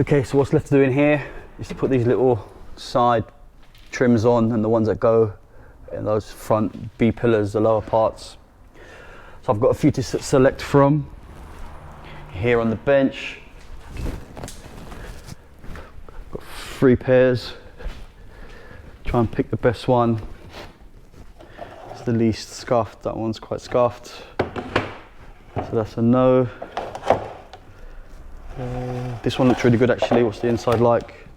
Okay, so what's left to do in here is to put these little side trims on, and the ones that go in those front B pillars, the lower parts. So I've got a few to select from. Here on the bench, got 3 pairs. Try and pick the best one. It's the least scuffed, that one's quite scuffed. So that's a no. This one looks really good actually. What's the inside like?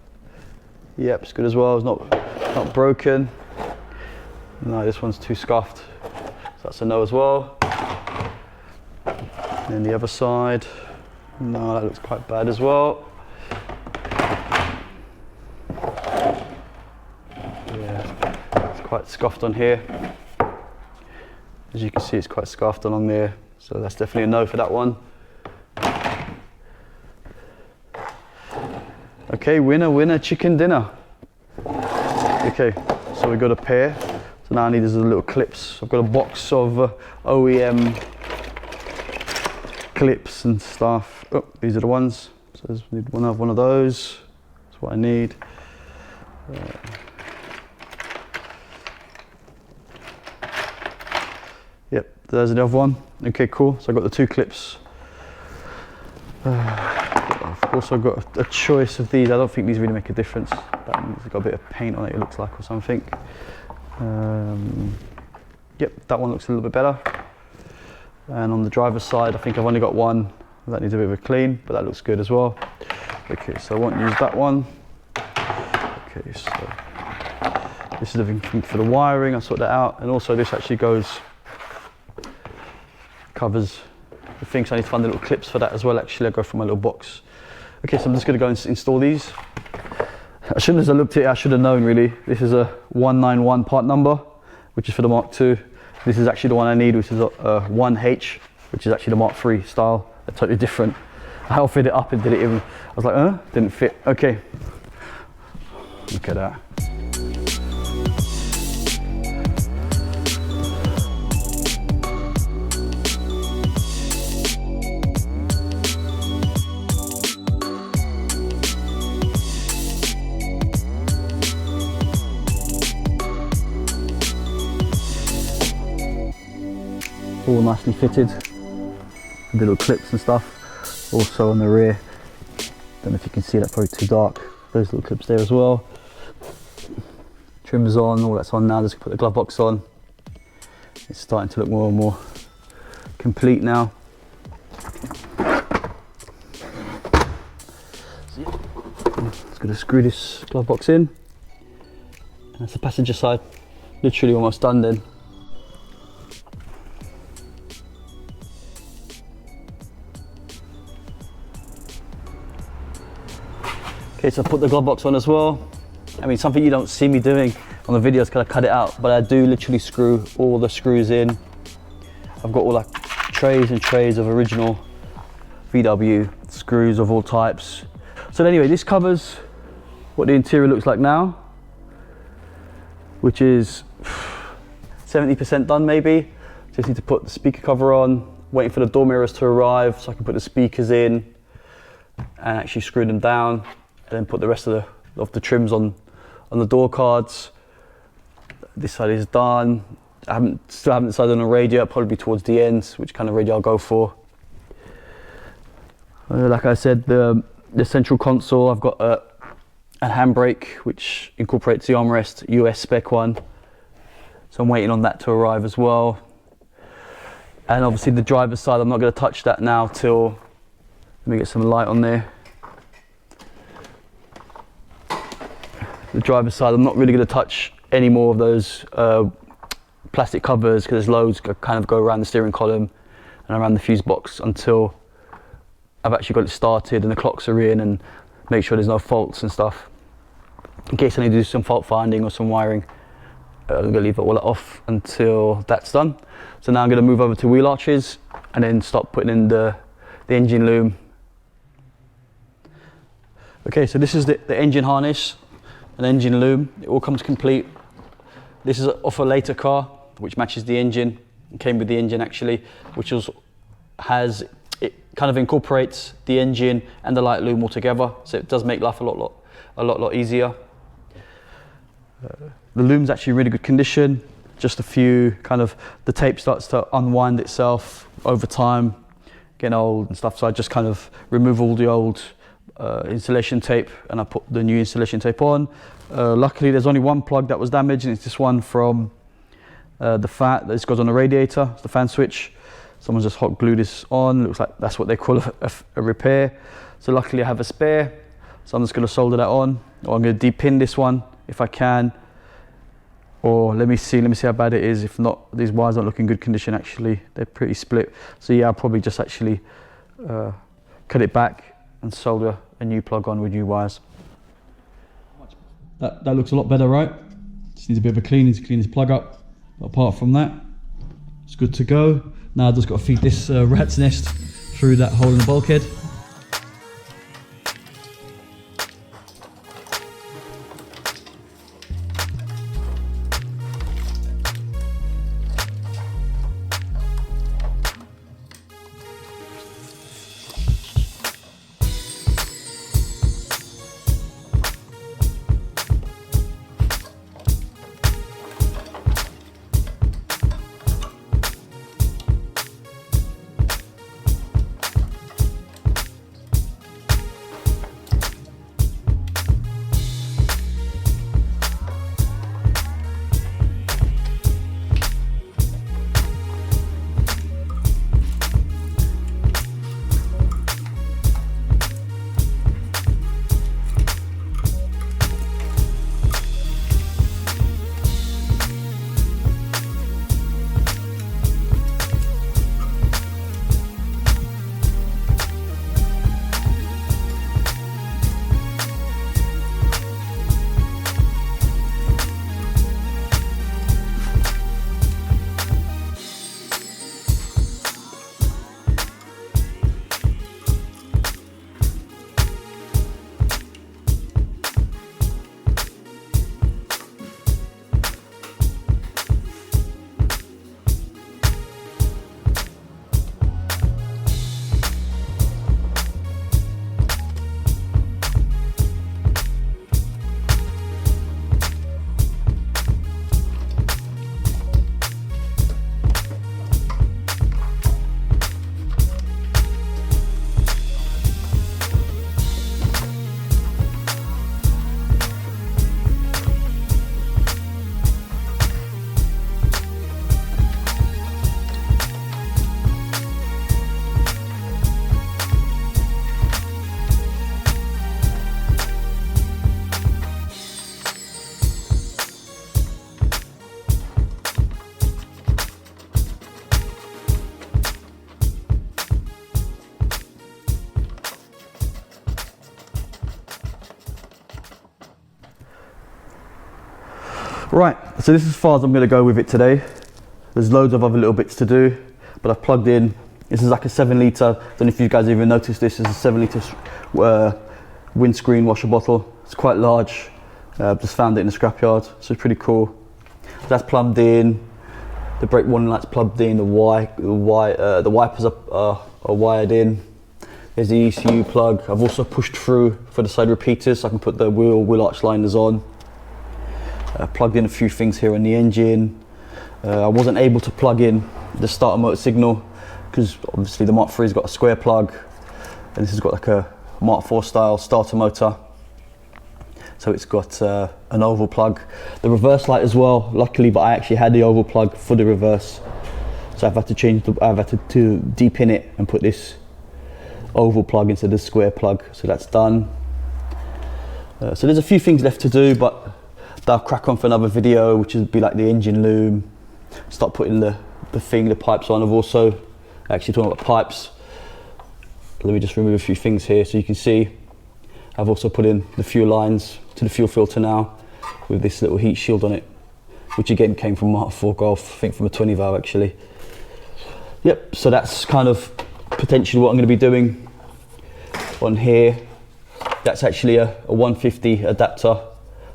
Yep, it's good as well. It's not broken. No, this one's too scuffed. So that's a no as well. And then the other side. No, that looks quite bad as well. Yeah, it's quite scuffed on here. As you can see, it's quite scuffed along there. So that's definitely a no for that one. Okay, winner, chicken dinner. Okay, so we've got a pair. So now I need these little clips. I've got a box of OEM clips and stuff. Oh, these are the ones. So I need one of those. That's what I need. Yep, there's the other one. Okay, cool. So I've got the 2 clips. I've also got a choice of these. I don't think these really make a difference. That one's got a bit of paint on it, it looks like, or something. Yep, that one looks a little bit better. And on the driver's side, I think I've only got one. That needs a bit of a clean, but that looks good as well. Okay, so I won't use that one. Okay, so this is everything for the wiring. I'll sort that out. And also this actually covers the things. So I need to find the little clips for that as well. Actually, I'll go from my little box. Okay, so I'm just going to go and install these. As soon as I looked at it, I should have known really. This is a 191 part number, which is for the Mark II. This is actually the one I need, which is a 1H, which is actually the Mark III style. They're totally different. I outfitted it up and did it even. I was like, didn't fit. Okay, look at that. All nicely fitted, the little clips and stuff. Also on the rear, don't know if you can see that, probably too dark. Those little clips there as well. Trims on, all that's on now. Just put the glove box on. It's starting to look more and more complete now. So yeah, just going to screw this glove box in. And that's the passenger side. Literally almost done then. Okay, so I put the glove box on as well. I mean, something you don't see me doing on the videos because I cut it out, but I do literally screw all the screws in. I've got all like trays and trays of original VW screws of all types. So anyway, this covers what the interior looks like now, which is 70% done maybe. Just need to put the speaker cover on, waiting for the door mirrors to arrive so I can put the speakers in and actually screw them down. And then put the rest of the trims on the door cards. This side is done. Still haven't decided on a radio. It'll probably be towards the end, which kind of radio I'll go for. Like I said, the central console, I've got a handbrake which incorporates the armrest, US spec one. So I'm waiting on that to arrive as well. And obviously the driver's side, I'm not going to touch that now till, let me get some light on there. The driver's side, I'm not really going to touch any more of those plastic covers because there's loads kind of go around the steering column and around the fuse box until I've actually got it started and the clocks are in, and make sure there's no faults and stuff. In case I need to do some fault finding or some wiring, I'm going to leave it all off until that's done. So now I'm going to move over to wheel arches and then start putting in the engine loom. Okay, so this is the engine harness. An engine loom, it all comes complete. This is off a later car, which matches the engine. It came with the engine actually, which has kind of incorporates the engine and the light loom all together, so it does make life a lot easier. The loom's actually in really good condition. Just a few kind of, the tape starts to unwind itself over time, getting old and stuff, so I just kind of remove all the old insulation tape and I put the new insulation tape on. Luckily there's only one plug that was damaged, and it's this one from the fan. This goes on the radiator, it's the fan switch. Someone just hot glued this on. Looks like that's what they call a repair. So luckily I have a spare, so I'm just going to solder that on, or I'm going to de-pin this one if I can, or let me see how bad it is. If not, these wires don't look in good condition actually, they're pretty split. So yeah, I'll probably just actually cut it back and solder a new plug on with new wires. That looks a lot better, right? Just needs a bit of a clean, needs to clean this plug up. But apart from that, it's good to go. Now I've just got to feed this rat's nest through that hole in the bulkhead. Right, so this is as far as I'm going to go with it today. There's loads of other little bits to do, but I've plugged in, this is like a 7 litre, don't know if you guys even noticed this, is a 7 litre windscreen washer bottle. It's quite large, just found it in the scrapyard, so it's pretty cool. That's plumbed in, the brake warning light's plugged in, the wipers are wired in. There's the ECU plug. I've also pushed through for the side repeaters so I can put the wheel arch liners on. Plugged in a few things here on the engine. I wasn't able to plug in the starter motor signal because obviously the Mark III's got a square plug and this has got like a Mark IV style starter motor. So it's got an oval plug. The reverse light as well, luckily, but I actually had the oval plug for the reverse. So I've had to de-pin it and put this oval plug instead of the square plug. So that's done. So there's a few things left to do, but I'll crack on for another video, which would be like the engine loom, start putting the pipes on. I've also, actually talking about pipes, let me just remove a few things here so you can see. I've also put in the fuel lines to the fuel filter now with this little heat shield on it, which again came from Mark IV Golf, I think from a 20 valve actually. Yep, so that's kind of potentially what I'm going to be doing on here. That's actually a 150 adapter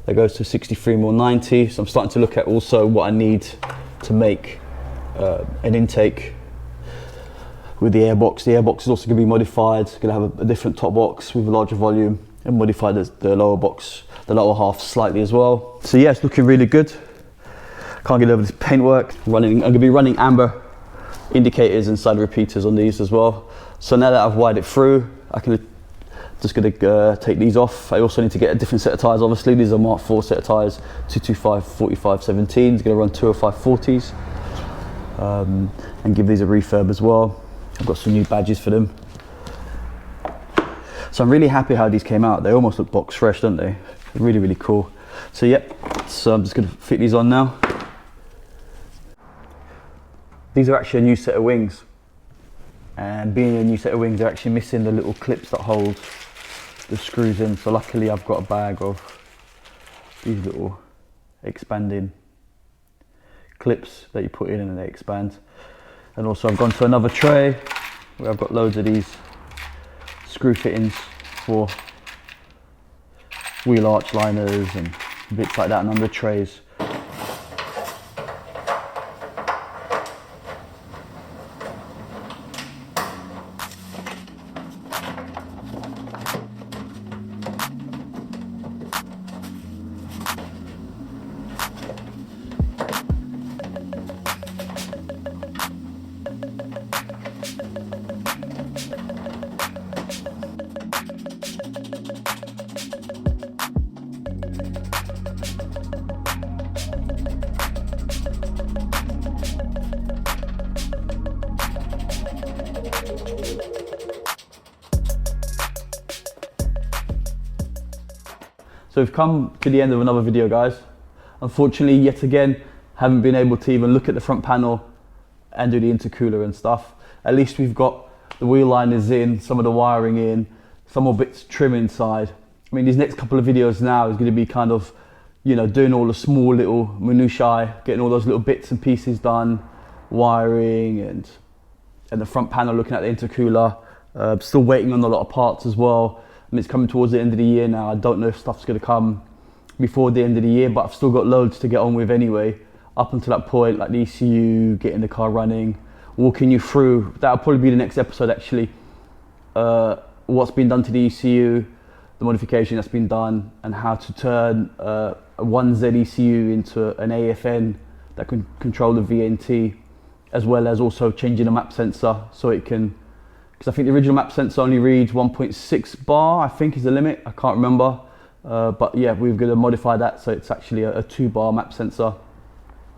that goes to 63mm90, so I'm starting to look at also what I need to make an intake with the airbox. The airbox is also going to be modified. It's going to have a different top box with a larger volume, and modify the lower box, the lower half slightly as well. So yeah, it's looking really good. Can't get over this paintwork. I'm going to be running amber indicators inside the repeaters on these as well. So now that I've wired it through, I can just going to take these off. I also need to get a different set of tyres. Obviously, these are Mark 4 set of tyres, 225 45 17s. Going to run 205 40s, and give these a refurb as well. I've got some new badges for them. So I'm really happy how these came out. They almost look box fresh, don't they? Really, really cool. So yep, so I'm just going to fit these on now. These are actually a new set of wings. And being a new set of wings, they're actually missing the little clips that hold the screws in. So luckily I've got a bag of these little expanding clips that you put in and they expand. And also I've gone to another tray where I've got loads of these screw fittings for wheel arch liners and bits like that, and under trays. So we've come to the end of another video, guys. Unfortunately, yet again, haven't been able to even look at the front panel and do the intercooler and stuff. At least we've got the wheel liners in, some of the wiring in, some more bits trim inside. I mean, these next couple of videos now is going to be kind of, you know, doing all the small little minutiae, getting all those little bits and pieces done, wiring and the front panel, looking at the intercooler. Still waiting on a lot of parts as well. I mean, it's coming towards the end of the year now. I don't know if stuff's going to come before the end of the year, but I've still got loads to get on with anyway. Up until that point, like the ECU, getting the car running, walking you through. That'll probably be the next episode actually. What's been done to the ECU, the modification that's been done, and how to turn a 1Z ECU into an AFN that can control the VNT, as well as also changing the map sensor so it can, because I think the original map sensor only reads 1.6 bar, I think is the limit, I can't remember. But yeah, we're going to modify that so it's actually a 2 bar map sensor,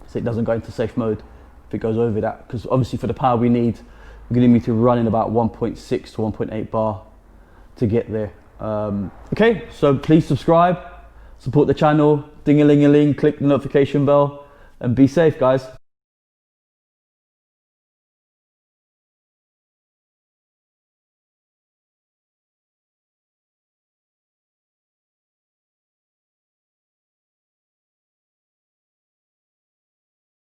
so it doesn't go into safe mode if it goes over that, because obviously for the power we need, we're going to need to run in about 1.6 to 1.8 bar to get there. Okay, so please subscribe, support the channel, ding-a-ling-a-ling, click the notification bell, and be safe, guys.